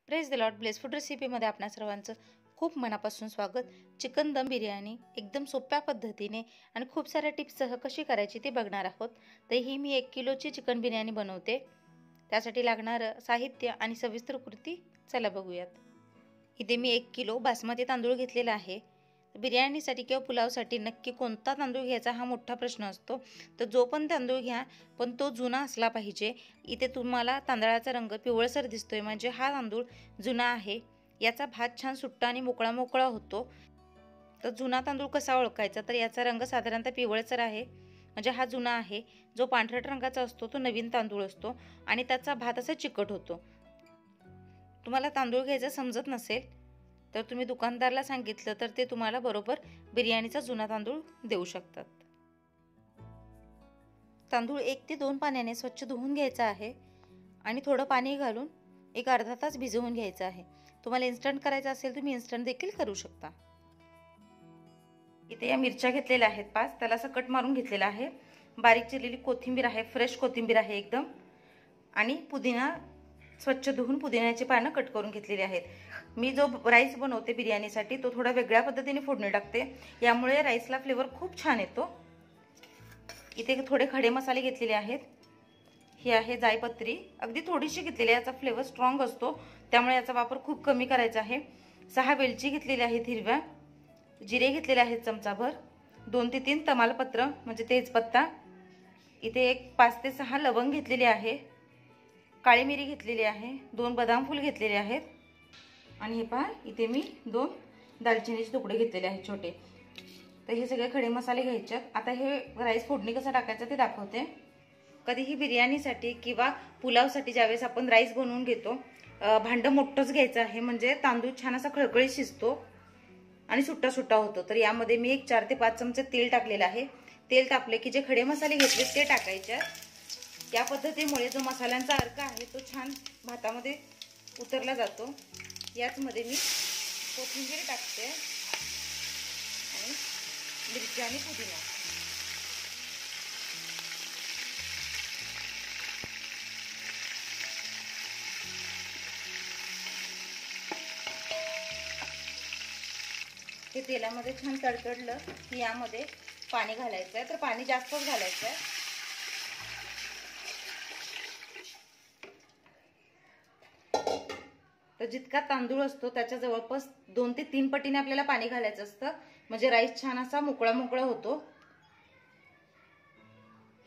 Praise the lord. Bless food रेसिपीमध्ये आपणा सर्वांचं खूप मनापासून स्वागत. चिकन दम बिर्याणी एकदम सोप्या पद्धतीने आणि खूप साऱ्या टिप्ससह कशी करायची ते बघणार आहोत. तर ही मी 1 किलोची चिकन बिर्याणी बनवते. त्यासाठी लागणारं साहित्य आणि सविस्तर कृती चला बघूयात. इथे मी 1 किलो बासमती तांदूळ घेतलेला आहे. बिर्याणीसाठी किंवा पुलावसाठी नक्की कोणता तांदूळ घ्यायचा हा मोठा प्रश्न असतो. तर जो पण तांदूळ घ्या, पण तो जुना असला पाहिजे. इथे तुम्हाला तांदळाचा रंग पिवळसर दिसतोय म्हणजे हा तांदूळ जुना आहे. याचा भात छान सुट्टा आणि मोकळा मोकळा होतो. तर जुना तांदूळ कसा ओळखायचा, तर याचा रंग साधारणतः पिवळसर आहे म्हणजे हा जुना आहे. जो पांढरट रंगाचा असतो तो नवीन तांदूळ असतो आणि त्याचा भात असा चिकट होतो. तुम्हाला तांदूळ घ्यायचं समजत नसेल तर तुम्ही दुकानदाराला सांगितलं तर ते तुम्हाला बरोबर बिर्याणीचा जुना तांदूळ देऊ शकतात. तांदूळ 1 ते 2 पाण्याने स्वच्छ धुवून घ्यायचा आहे आणि थोडं पाणी घालून एक अर्धा तास भिजवून घ्यायचं आहे. तुम्हाला इन्स्टंट करायचं असेल तुम्ही इन्स्टंट देखील करू शकता. इथे या मिरच्या घेतलेल्या आहेत 5, त्याला असं कट मारून घेतलेला आहे. बारीक चिरलेली कोथिंबीर आहे, फ्रेश कोथिंबीर आहे एकदम, आणि पुदिना स्वच्छ धुवून पुदिन्याची पानं कट करून घेतलेली आहेत. मी जो राईस बनवते बिर्याणीसाठी तो थोडा वेगळ्या पद्धतीने फोडणी टाकते, यामुळे राईसला फ्लेवर खूप छान येतो. इथे थोडे खडे मसाले घेतलेले आहेत. ही आहे जायपत्री, अगदी थोडीशी घेतलेली आहे, याचा फ्लेवर स्ट्रॉंग असतो त्यामुळे याचा वापर खूप कमी करायचा आहे. 6 वेलची घेतलेली आहेत हिरव्या, जिरे घेतलेले आहेत चमचाभर, 2 ते 3 तमालपत्र म्हणजे तेजपत्ता, इथे एक 5 ते 6 लवंग घेतलेली आहे, काळी मिरी घेतलेली आहे, 2 बदाम फूल घेतलेले आहेत, आणि हे पहा इथे मी 2 दालचिनीचे तुकडे घेतलेले आहेत छोटे. तर हे सगळे खडे मसाले घ्यायचे. आता हे राईस फोडणी कसं टाकायचं ते दाखवते. कधीही बिर्याणीसाठी किंवा पुलावसाठी ज्यावेळेस आपण राईस बनवून घेतो, भांडं मोठंच घ्यायचं आहे म्हणजे तांदूळ छान असा खळखळीत शिजतो आणि सुट्टा सुट्टा होतो. तर यामध्ये मी एक 4 ते 5 चमचे तेल टाकलेलं आहे. तेल तापले की जे खडे मसाले घेतले ते टाकायचे. या पद्धतीमुळे जो मसाल्यांचा अर्क आहे तो छान भातामध्ये उतरला जातो. याचमध्ये मी कोथिंबीर टाकते आणि मिरची आणि पुदिना. हे तेलामध्ये छान तडतडलं की यामध्ये पाणी घालायचं आहे. तर पाणी जास्तच घालायचं आहे. तर जितका तांदूळ असतो त्याच्या जवळपास 2 ते 3 पटीने आपल्याला पाणी घालायचं असतं म्हणजे राईस छान असा मोकळा मोकळा होतो.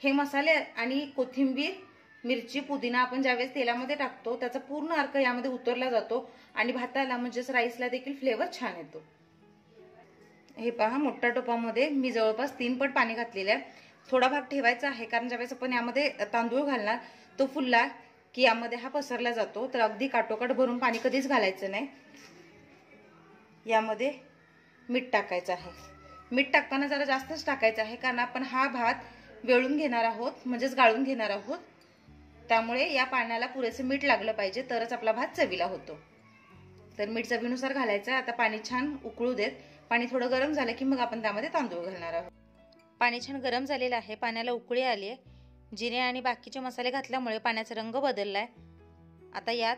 हे मसाले आणि कोथिंबीर, मिरची, पुदिना आपण ज्यावेळेस तेलामध्ये टाकतो त्याचा पूर्ण अर्क यामध्ये उतरला जातो आणि भाताला म्हणजेच राईसला देखील फ्लेवर छान येतो. हे पहा, मोठ्या टोपामध्ये मी जवळपास 3 पट पाणी घातलेलं आहे. थोडा भाग ठेवायचा आहे कारण ज्यावेळेस आपण यामध्ये तांदूळ घालणार तो फुलला की यामध्ये हा पसरला जातो. तर अगदी काटोकाट भरून पाणी कधीच घालायचं नाही. यामध्ये मीठ टाकायचं आहे. मीठ टाकताना जरा जास्तच टाकायचं आहे कारण आपण हा भात वेळून घेणार आहोत म्हणजेच गाळून घेणार आहोत. त्यामुळे या पाण्याला पुरेसे मीठ लागलं पाहिजे तरच आपला भात चवीला होतो. तर मीठ चवीनुसार घालायचं. आता पाणी छान उकळू देत. पाणी थोडं गरम झालं की मग आपण त्यामध्ये तांदूळ घालणार आहोत. पाणी छान गरम झालेलं आहे, पाण्याला उकळी आली आहे. जिरे आणि बाकीचे मसाले घातल्यामुळे पाण्याचा रंग बदललाय. आता यात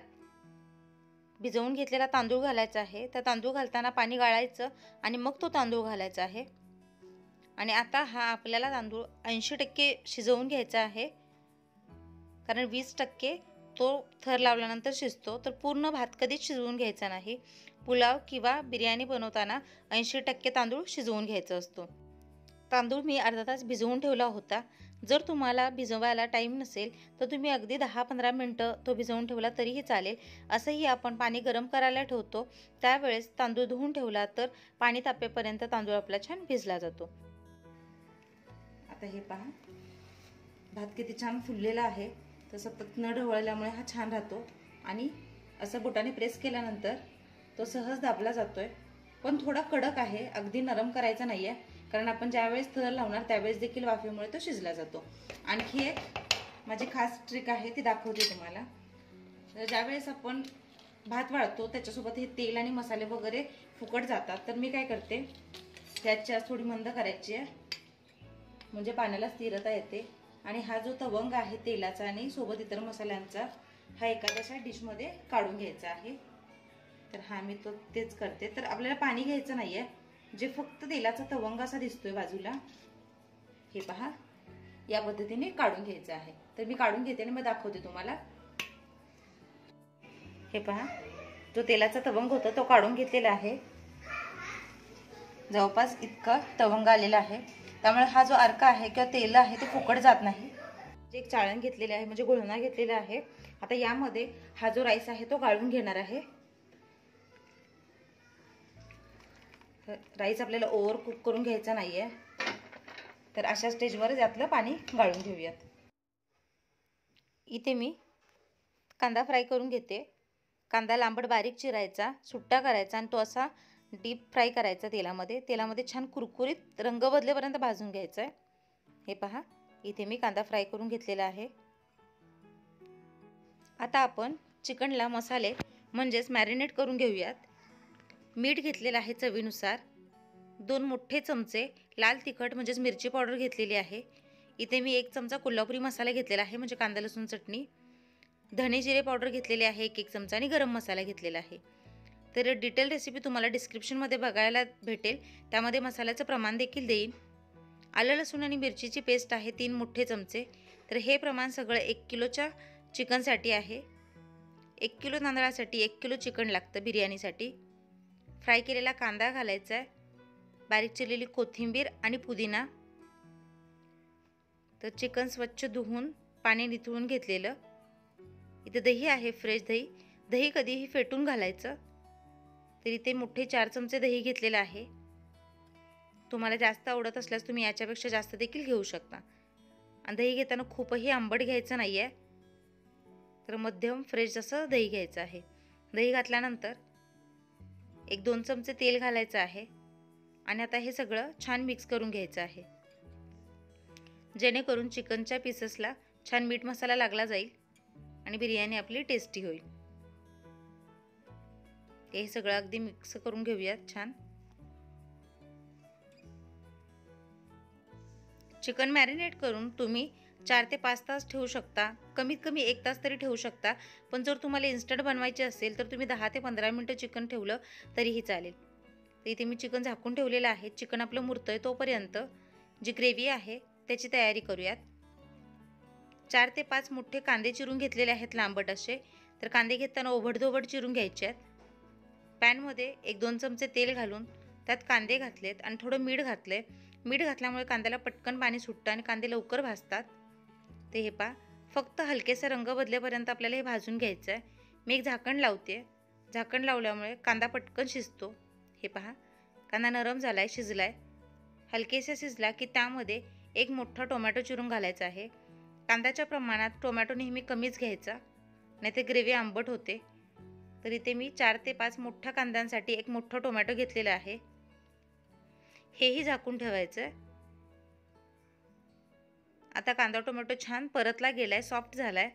भिजवून घेतलेला तांदूळ घालायचा आहे. तर तांदूळ घालताना पाणी गाळायचं आणि मग तो तांदूळ घालायचा आहे. आणि आता हा आपल्याला तांदूळ 80% शिजवून घ्यायचा आहे कारण 20% तो थर लावल्यानंतर शिजतो. तर पूर्ण भात कधीच शिजवून घ्यायचा नाही. पुलाव किंवा बिर्याणी बनवताना 80% तांदूळ शिजवून घ्यायचा असतो. तांदूळ मी अर्धा तास भिजवून ठेवला होता. जर तुम्हाला भिजवायला टाईम नसेल तर तुम्ही अगदी 10-15 मिनटं तो भिजवून ठेवला तरीही चालेल. असंही आपण पाणी गरम करायला ठेवतो त्यावेळेस तांदूळ धुवून ठेवला तर पाणी तापेपर्यंत तांदूळ आपला छान भिजला जातो. आता हे पहा, भात किती छान फुललेला आहे. तर सतत न ढवळल्यामुळे हा छान राहतो आणि असं बोटाने प्रेस केल्यानंतर तो सहज दाबला जातोय. पण थोडा कडक आहे, अगदी नरम करायचा नाहीये कारण आपण ज्यावेळेस थर लावणार त्यावेळेस देखील वाफेमुळे तो शिजला जातो. आणखी एक माझी खास ट्रिक आहे ती दाखवते तुम्हाला. तर ज्यावेळेस आपण भात वाळतो त्याच्यासोबत हे तेल आणि मसाले वगैरे फुकट जातात. तर मी काय करते, गॅसची आच थोडी मंद करायची आहे म्हणजे पाण्याला स्थिरता येते. आणि हा जो तवंग आहे तेलाचा आणि सोबत इतर मसाल्यांचा हा एखाद्या डिशमध्ये काढून घ्यायचा आहे. तर हा मी तेच करते. तर आपल्याला पाणी घ्यायचं नाहीये, जे फक्त तेलाचा तवंग असा दिसतोय बाजूला, हे पहा, या पद्धतीने काढून घ्यायचं आहे. तर मी काढून घेते आणि मग दाखवते तुम्हाला. हे पहा, जो तेलाचा तवंग होता तो काढून घेतलेला आहे. जवळपास इतका तवंग आलेला आहे, त्यामुळे हा जो अर्क आहे किंवा तेल आहे ते फुकट जात नाही. एक चाळण घेतलेले आहे, म्हणजे गुळणा घेतलेला आहे. आता यामध्ये हा जो राईस आहे तो गाळून घेणार आहे. राईस आपल्याला ओव्हर कुक करून घ्यायचा नाहीये. तर अशा स्टेजवर यातलं पाणी गाळून घेऊयात. इथे मी कांदा फ्राय करून घेते. कांदा लांबट बारीक चिरायचा, सुट्टा करायचा आणि तो असा डीप फ्राय करायचा तेलामध्ये छान कुरकुरीत रंग बदलेपर्यंत भाजून घ्यायचा आहे. हे पहा, इथे मी कांदा फ्राय करून घेतलेला आहे. आता आपण चिकनला मसाले म्हणजेच मॅरिनेट करून घेऊयात. मीठ घेतलेलं आहे चवीनुसार. 2 मोठे चमचे लाल तिखट म्हणजेच मिरची पावडर घेतलेली आहे. इथे मी 1 चमचा कोल्हापुरी मसाला घेतलेला आहे, म्हणजे कांदा लसूण चटणी. धने जिरे पावडर घेतलेली आहे 1 चमचा आणि गरम मसाला घेतलेला आहे. तर डिटेल रेसिपी तुम्हाला डिस्क्रिप्शनमध्ये बघायला भेटेल, त्यामध्ये मसाल्याचं प्रमाण देखील देईन. आलं लसूण आणि मिरचीची पेस्ट आहे 3 मोठे चमचे. तर हे प्रमाण सगळं 1 किलोच्या चिकनसाठी आहे. 1 किलो तांदळासाठी 1 किलो चिकन लागतं बिर्याणीसाठी. फ्राय केलेला कांदा घालायचा आहे, बारीक चिरलेली कोथिंबीर आणि पुदिना. तर चिकन स्वच्छ धुवून पाणी निथळून घेतलेलं. इथे दही आहे, फ्रेश दही. दही कधीही फेटून घालायचं. तर इथे मोठे 4 चमचे दही घेतलेलं आहे. तुम्हाला जास्त आवडत असल्यास तुम्ही याच्यापेक्षा जास्त देखील घेऊ शकता. आणि दही घेताना खूपही आंबट घ्यायचं नाही आहे, तर मध्यम फ्रेश असं दही घ्यायचं आहे. दही घातल्यानंतर 1-2 चमचे तेल घालायचं आहे आणि आता हे सगळं छान मिक्स करून घ्यायचं आहे, जेणेकरून चिकनच्या पीसेसला छान मीठ मसाला लागला जाईल आणि बिर्याणी आपली टेस्टी होईल. हे सगळं अगदी मिक्स करून घेऊयात छान. चिकन मॅरिनेट करून तुम्ही 4 ते 5 तास ठेवू शकता, कमीत कमी 1 तास तरी ठेवू शकता. पण जर तुम्हाला इन्स्टंट बनवायचे असेल तर तुम्ही 10 ते 15 मिनिटं चिकन ठेवलं तरीही चालेल. तर इथे मी चिकन झाकून ठेवलेलं आहे. चिकन आपलं मुरतंय तोपर्यंत जी ग्रेव्ही आहे त्याची तयारी करूयात. 4 ते 5 मोठे कांदे चिरून घेतलेले आहेत लांबट असे. तर कांदे घेताना ओबडधोबड चिरून घ्यायचे आहेत. पॅनमध्ये 1-2 चमचे तेल घालून त्यात कांदे घातलेत आणि थोडं मीठ घातलंय. मीठ घातल्यामुळे कांद्याला पटकन पाणी सुटतं आणि कांदे लवकर भाजतात. ते हे पहा, फक्त हलकेसा रंग बदलेपर्यंत आपल्याला हे भाजून घ्यायचं आहे. मी एक झाकण लावते. झाकण लावल्यामुळे कांदा पटकन शिजतो. हे पहा, कांदा नरम झालाय, शिजलाय. हलकेसा शिजला की त्यामध्ये 1 मोठा टोमॅटो चिरून घालायचा आहे. कांद्याच्या प्रमाणात टोमॅटो नेहमी कमीच घ्यायचा, नाही तर ग्रेव्ही आंबट होते. तर इथे मी 4 ते 5 मोठ्या कांद्यांसाठी 1 मोठा टोमॅटो घेतलेला आहे. हेही झाकून ठेवायचं. आता कांदा टोमॅटो छान परतला गेलाय, सॉफ्ट झालाय.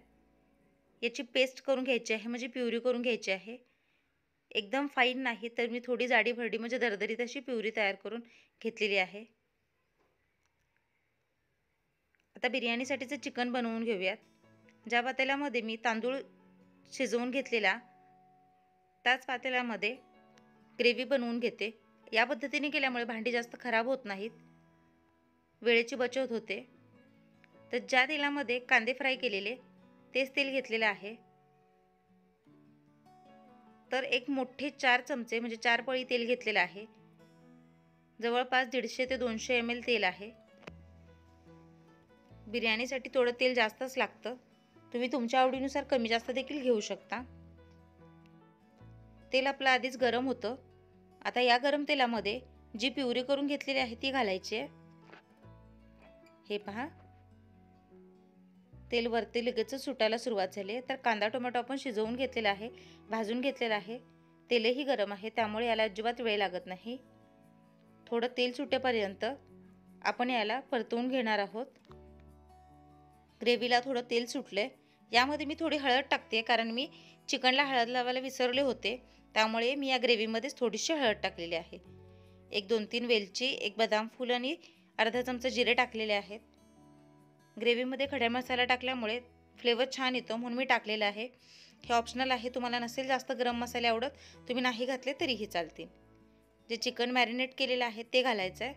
याची पेस्ट करून घ्यायची आहे, म्हणजे प्युरी करून घ्यायची आहे. एकदम फाईन नाही, तर मी थोडी जाडी भरडी म्हणजे दरदरीत अशी प्युरी तयार करून घेतलेली आहे. आता बिर्याणीसाठीचं चिकन बनवून घेऊयात. ज्या पातेल्यामध्ये मी तांदूळ शिजवून घेतलेला त्याच पातेल्यामध्ये ग्रेव्ही बनवून घेते. या पद्धतीने केल्यामुळे भांडी जास्त खराब होत नाहीत, वेळेची बचत होते. तर ज्या तेलामध्ये कांदे फ्राय केलेले तेच तेल घेतलेले आहे. तर 1 मोठे 4 चमचे म्हणजे 4 पळी तेल घेतलेलं आहे. जवळपास 150 ते 200 ml तेल आहे. बिर्याणीसाठी थोडं तेल जास्तच लागतं. तुम्ही तुमच्या आवडीनुसार कमी जास्त देखील घेऊ शकता. तेल आपलं आधीच गरम होतं. आता या गरम तेलामध्ये जी प्युरी करून घेतलेली आहे ती घालायची आहे. हे पहा, तेल वरती लगेच सुटायला सुरुवात झाली आहे. तर कांदा टोमॅटो आपण शिजवून घेतलेला आहे, भाजून घेतलेला आहे. तेलही गरम आहे, त्यामुळे याला अजिबात वेळ लागत नाही. थोडं तेल सुटेपर्यंत आपण याला परतवून घेणार आहोत. ग्रेव्हीला थोडं तेल सुटले. यामध्ये मी थोडी हळद टाकते, कारण मी चिकनला हळद लावायला विसरले होते, त्यामुळे मी या ग्रेव्हीमध्येच थोडीशी हळद टाकलेली आहे. 1-2-3 वेलची, 1 बदाम फूल आणि अर्धा चमचा जिरे टाकलेले आहेत. ग्रेव्हीमध्ये खडा मसाला टाकल्यामुळे फ्लेवर छान येतो, म्हणून मी टाकलेला आहे. हे ऑप्शनल आहे, तुम्हाला नसेल जास्त गरम मसाले आवडत तुम्ही नाही घातले तरीही चालतील. जे चिकन मॅरिनेट केलेलं आहे ते घालायचं आहे.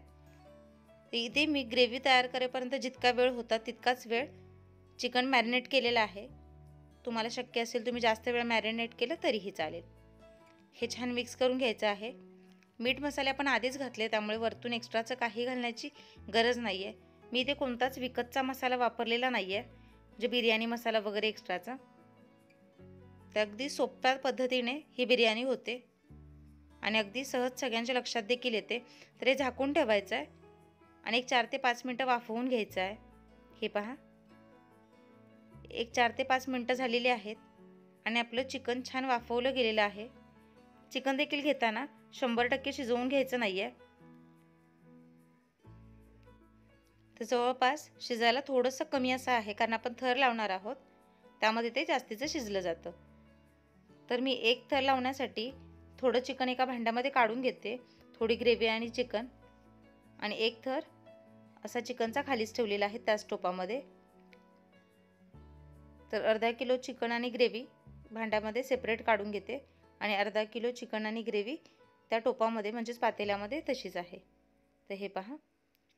इथे मी ग्रेव्ही तयार करेपर्यंत जितका वेळ होता तितकाच वेळ चिकन मॅरिनेट केलेलं आहे. तुम्हाला शक्य असेल तुम्ही जास्त वेळ मॅरिनेट केलं तरीही चालेल. हे छान मिक्स करून घ्यायचं आहे. मीठ मसाले आपण आधीच घातले त्यामुळे वरतून एक्स्ट्राचं काही घालण्याची गरज नाही आहे. मी इथे कोणताच विकतचा मसाला वापरलेला नाही आहे, जे बिर्याणी मसाला वगैरे एक्स्ट्राचा. तर अगदी सोप्या पद्धतीने ही बिर्याणी होते आणि अगदी सहज सगळ्यांच्या लक्षात देखील येते. तर हे झाकून ठेवायचं आहे आणि एक 4 ते 5 मिनटं वाफवून घ्यायचं आहे. हे पहा, एक 4 ते 5 मिनटं झालेली आहेत आणि आपलं चिकन छान वाफवलं गेलेलं आहे. चिकन देखील घेताना 100% शिजवून घ्यायचं नाही आहे. तर जवळपास शिजायला थोडंसं कमी असं आहे, कारण आपण थर लावणार आहोत त्यामध्ये ते जास्तीचं शिजलं जातं. तर मी एक थर लावण्यासाठी थोडं चिकन एका भांड्यामध्ये काढून घेते, थोडी ग्रेव्ही आणि चिकन, आणि एक थर असा चिकनचा खालीच ठेवलेला आहे त्याच टोपामध्ये. तर अर्धा किलो चिकन आणि ग्रेव्ही भांड्यामध्ये सेपरेट काढून घेते आणि अर्धा किलो चिकन आणि ग्रेव्ही त्या टोपामध्ये म्हणजेच पातेल्यामध्ये तशीच आहे. तर हे पहा,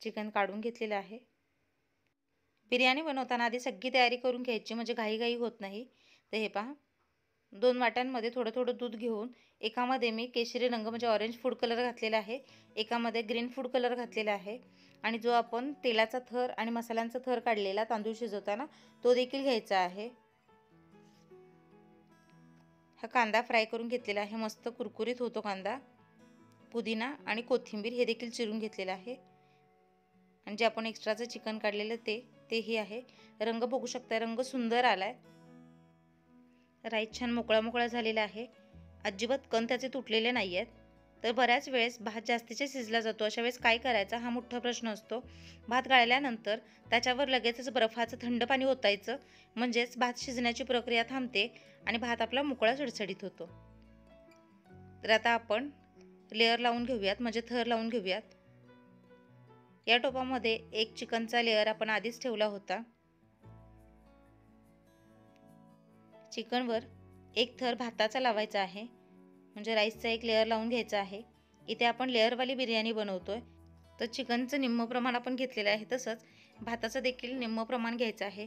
चिकन काढून घेतलेलं आहे. बिर्याणी बनवताना आधी सगळी तयारी करून घ्यायची म्हणजे घाईघाई होत नाही. तर हे पहा, 2 वाट्यांमध्ये थोडं थोडं दूध घेऊन एकामध्ये मी केशरी रंग म्हणजे ऑरेंज फूड कलर घातलेला आहे, एकामध्ये ग्रीन फूड कलर घातलेला आहे आणि जो आपण तेलाचा थर आणि मसाल्यांचा थर काढलेला तांदूळ शिजवताना तो देखील घ्यायचा आहे. हा कांदा फ्राय करून घेतलेला आहे, मस्त कुरकुरीत होतो कांदा. पुदिना आणि कोथिंबीर हे देखील चिरून घेतलेलं आहे आणि जे आपण एक्स्ट्राचं चिकन काढलेलं तेही आहे. रंग बघू शकता, रंग सुंदर आलाय. राईस छान मोकळा मोकळा झालेला आहे, अजिबात कण त्याचे तुटलेले नाही आहेत. तर बऱ्याच वेळेस भात जास्तीचा शिजला जातो, अशा वेळेस काय करायचा हा मोठा प्रश्न असतो. भात गाळल्यानंतर त्याच्यावर लगेचच बर्फाचं थंड पाणी ओतायचं, म्हणजेच भात शिजण्याची प्रक्रिया थांबते आणि भात आपला मोकळा सडसडीत होतो. तर आता आपण लेअर लावून घेऊयात, म्हणजे थर लावून घेऊयात. या टोपामध्ये एक चिकनचा लेअर आपण आधीच ठेवला होता. चिकनवर एक थर भाताचा लावायचा आहे, म्हणजे राईसचा एक लेअर लावून घ्यायचा आहे. इथे आपण लेअरवाली बिर्याणी बनवतोय, तर चिकनचं निम्म प्रमाण आपण घेतलेलं आहे, तसंच भाताचं देखील निम्म प्रमाण घ्यायचं आहे.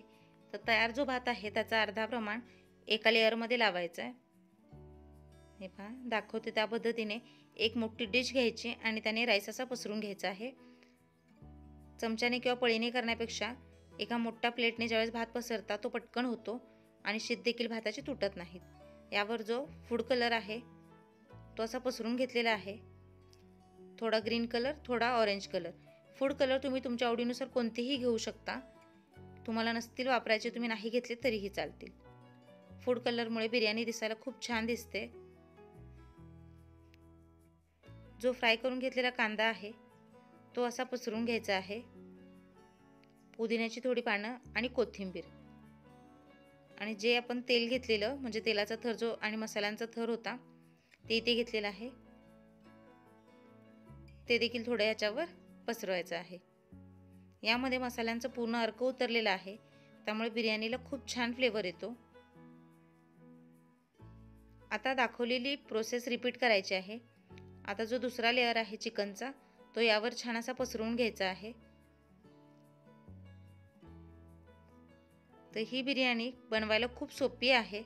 तर तयार जो भात आहे त्याचा अर्धा प्रमाण एका लेअरमध्ये लावायचा आहे. हे पहा, दाखवते त्या पद्धतीने एक मोठी डिश घ्यायची आणि त्याने राईस असा पसरून घ्यायचा आहे. चमच्याने किंवा पळीने करण्यापेक्षा एका मोठ्या प्लेटने ज्यावेळेस भात पसरता तो पटकन होतो आणि शीत देखील भाताची तुटत नाहीत. यावर जो फूड कलर आहे तो असा पसरून घेतलेला आहे, थोडा ग्रीन कलर, थोडा ऑरेंज कलर. फूड कलर तुम्ही तुमच्या आवडीनुसार कोणतेही घेऊ शकता, तुम्हाला नसतील वापरायचे तुम्ही नाही घेतले तरीही चालतील. फूड कलरमुळे बिर्याणी दिसायला खूप छान दिसते. जो फ्राय करून घेतलेला कांदा आहे तो असा पसरून घ्यायचा आहे. पुदिन्याची थोडी पानं आणि कोथिंबीर, आणि जे आपण तेल घेतलेलं म्हणजे तेलाचा थर जो आणि मसाल्यांचा थर होता ते इथे घेतलेला आहे, ते देखील थोडं याच्यावर पसरवायचं आहे. यामध्ये मसाल्यांचा पूर्ण अर्क उतरलेला आहे, त्यामुळे बिर्याणीला खूप छान फ्लेवर येतो. आता दाखवलेली प्रोसेस रिपीट करायची आहे. आता जो दुसरा लेअर आहे चिकनचा तो यावर छान असा पसरवून घ्यायचा आहे. तर ही बिर्याणी बनवायला खूप सोपी आहे,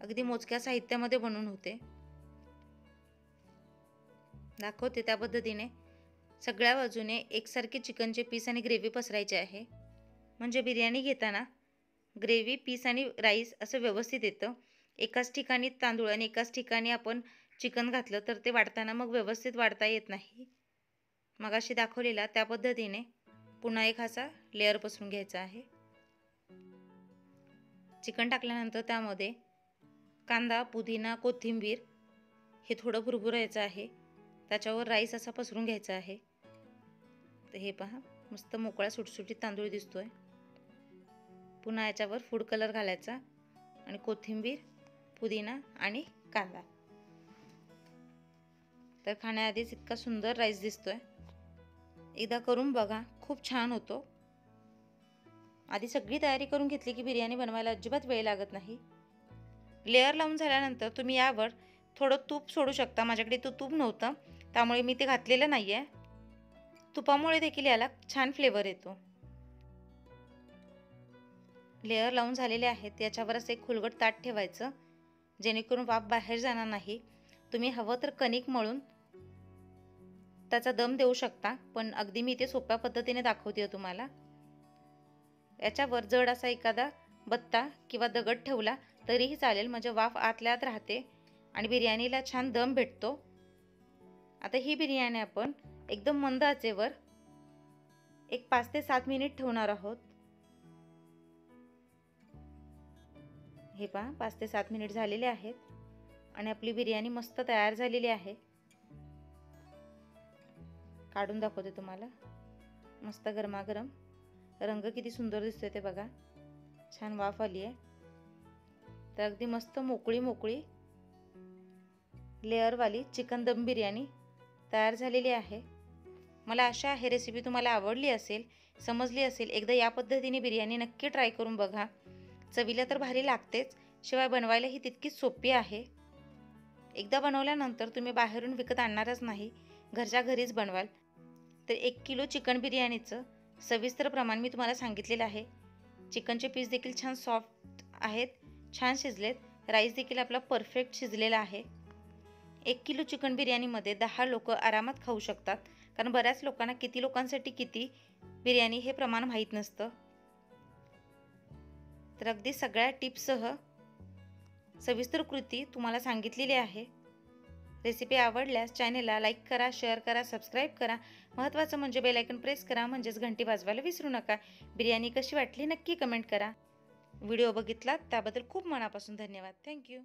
अगदी मोजक्या साहित्यामध्ये बनवून होते. दाखवते त्या पद्धतीने सगळ्या बाजूने एकसारखे चिकनचे पीस आणि ग्रेव्ही पसरायचे आहे, म्हणजे बिर्याणी घेताना ग्रेव्ही, पीस आणि राईस असं व्यवस्थित येतं. एकाच ठिकाणी तांदूळ आणि एकाच ठिकाणी आपण चिकन घातलं तर ते वाढताना मग व्यवस्थित वाढता येत नाही. मगाशी दाखवलेला त्या पद्धतीने पुन्हा एक असा लेअर पसरून घ्यायचा आहे. चिकन टाकल्यानंतर त्यामध्ये कांदा, पुदिना, कोथिंबीर हे थोडं भुरभुरायचं आहे. त्याच्यावर राईस असा पसरून घ्यायचा आहे. तर हे पहा, मस्त मोकळा सुटसुटीत तांदूळ दिसतोय. पुन्हा याच्यावर फूड कलर घालायचा आणि कोथिंबीर, पुदिना आणि कांदा. तर खाण्याआधीच इतका सुंदर राईस दिसतोय. एकदा करून बघा, खूप छान होतो. आधी सगळी तयारी करून घेतली की बिर्याणी बनवायला अजिबात वेळ लागत नाही। लेअर लावून झाल्यानंतर तुम्ही यावर थोडं तूप सोडू शकता। माझ्याकडे तूप नव्हतं त्यामुळे मी ते घातलेलं नाही आहे। तुपामुळे देखील याला छान फ्लेवर येतो। लेअर लावून झालेले आहेत। याच्यावर असं एक खुलगट ताट ठेवायचं जेणेकरून वाफ बाहेर जाणार नाही। तुम्ही हवं तर कणिक मळून त्याचा दम देऊ शकता, पण अगदी मी इथे सोप्या पद्धतीने दाखवते तुम्हाला। याच्यावर जड असा एखादा बत्ता किंवा दगड ठेवला तरीही चालेल, म्हणजे वाफ आतल्या आत राहते आणि बिर्याणीला छान दम भेटतो। आता ही बिर्याणी आपण एकदम मंद आचेवर एक 5 ते 7 मिनिट ठेवणार आहोत। हे पहा 5 ते 7 मिनिट झालेले आहेत आणि आपली बिर्याणी मस्त तयार झालेली आहे। काढून दाखवते तुम्हाला। मस्त गरमागरम, रंग किती सुंदर दिसतोय ते बघा, छान वाफ आली आहे। तर अगदी मस्त मोकळी मोकळी लेअरवाली चिकन दम बिर्याणी तयार झालेली आहे। मला आशा आहे रेसिपी तुम्हाला आवडली असेल, समजली असेल। एकदा या पद्धतीने बिर्याणी नक्की ट्राय करून बघा। चवीला तर भारी लागतेच, शिवाय बनवायला ही तितकीच सोपी आहे। एकदा बनवल्यानंतर तुम्ही बाहेरून विकत आणणारच नाही, घरच्या घरीच बनवाल। तर 1 किलो चिकन बिर्याणीचं सविस्तर प्रमाण मी तुम्हाला सांगितलेलं आहे। चिकनचे पीस देखील छान सॉफ्ट आहेत, छान शिजलेत। राईस देखील आपला परफेक्ट शिजलेला आहे। 1 किलो चिकन बिर्याणीमध्ये 10 लोक आरामात खाऊ शकतात, कारण बऱ्याच लोकांना किती लोकांसाठी किती बिर्याणी हे प्रमाण माहीत नसतं। तर अगदी सगळ्या टिप्ससह सविस्तर कृती तुम्हाला सांगितलेली आहे। रेसिपी आवडल्यास चॅनेलला लाईक करा, शेअर करा, सबस्क्राईब करा। महत्त्वाचं म्हणजे बेल आयकॉन प्रेस करा, म्हणजेच घंटी वाजवायला विसरू नका। बिर्याणी कशी वाटली नक्की कमेंट करा। व्हिडिओ बघितलात त्याबद्दल खूप मनापासून धन्यवाद। थँक्यू।